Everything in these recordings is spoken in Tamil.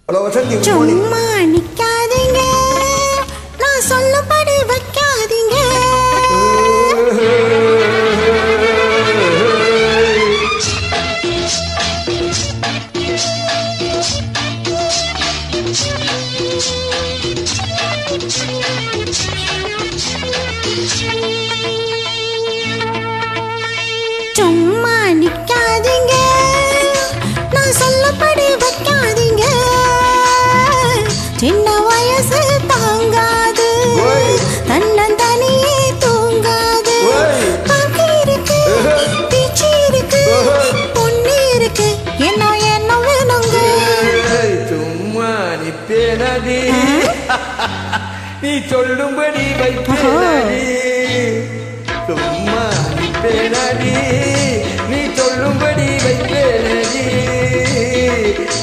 ஹலோ வசந்தி, சும்மா நிக்காதீங்க, நான் சொல்லபடி வைக்காதீங்க. சும்மா நிக்காதீங்க, நான் சொல்லபடி வைக்காதீங்க. சின்ன வயசு தாங்காது, தன்னந்தனியே தூங்காது. பாக்கி இருக்கு, பீச்சி இருக்கு, பொண்ணு இருக்கு, என்ன என்ன வேணுங்க. சும்மா நிப்பேனடி, நீ சொல்லும்படி வைப்பேனடி. சும்மா நிப்பேனடி, நீ சொல்லும்படி வைப்பேனடி.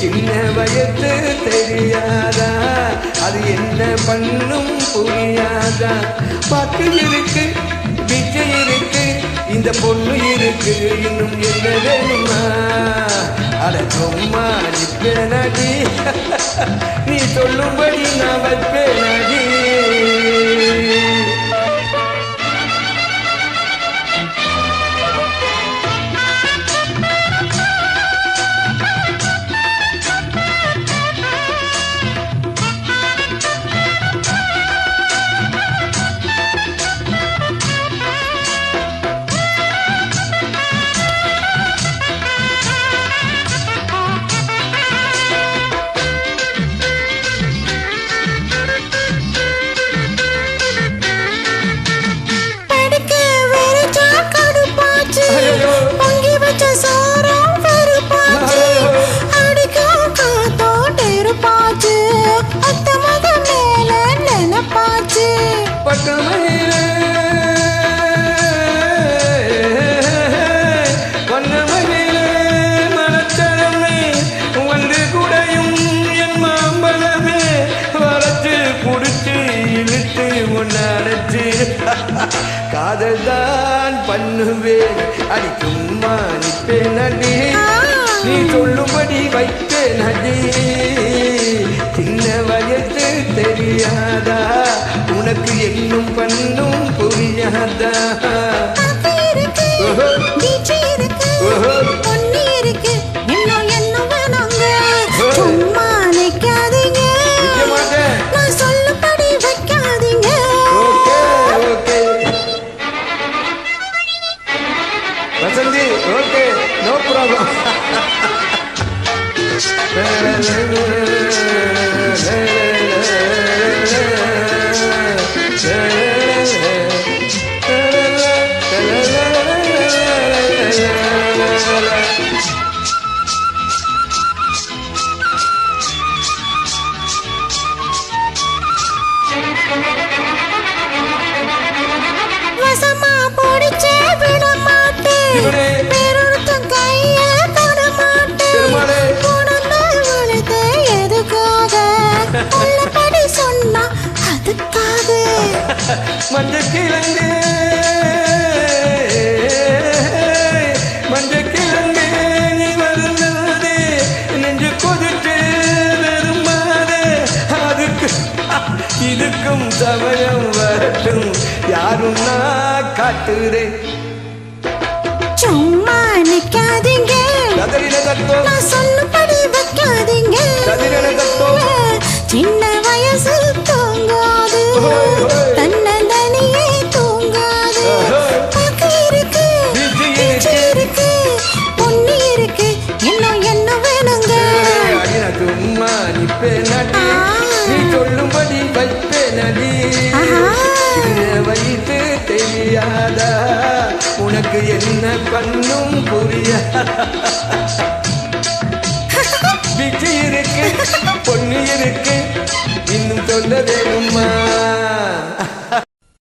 சின்ன வயசு தெரியாதா, அது என்ன பண்ணும் புரியாதா. பாக்கு இருக்கு, பிச்சை இருக்கு, இந்த பொண்ணு இருக்கு, இன்னும் என்ன வேணுமா. அட சும்மா நிப்பேனடி, நீ சொல்லும்படி நான் வைப்பேனடி. காதல் தான் பண்ணுவேன், அடி சும்மா நிப்பேனடி, நீ சொல்லும்படி வைப்பேனடி. சின்ன வயசு தெரியாதா, உனக்கு என்னும் பண்ணும் புரியாதா. சும்மா நிக்காதீங்க, நான் சொல்லபடி வைக்காதீங்க. Vasanthi, okay, no problem. வசமா பிடிச்ச விட மாட்டேன், பெருத்தம் கைய தொட மாட்டேன். உடம்பு வளர்த்த எதுக்காக, உள்ளபடி சொன்னா அதுக்காக. மஞ்சள் கிழங்கு, மஞ்சள் கிழங்கு, நீ வருந்தாதே, நெஞ்சு கொதிட்டு வெறுமாதே. அதுக்கு இதுக்கும் சமயம் வரட்டும், யாரும் நான் காட்டுறேன். சும்மா நிக்காதீங்க, நான் சொல்லபடி வைக்காதீங்க. சின்ன வயசு தூங்காது, தன்னந்தனியே தூங்காது. பாக்கு இருக்கு, பீச்சி இருக்கு, பொண்ணு இருக்கு, இன்னும் என்ன வேணுங்க. சும்மா நிப்பேனடி, நீ சொல்லும்படி வைப்பேனடி. சின்ன வயசு தெரியாதா, உனக்கு என்ன பண்ணும் புரியாதா.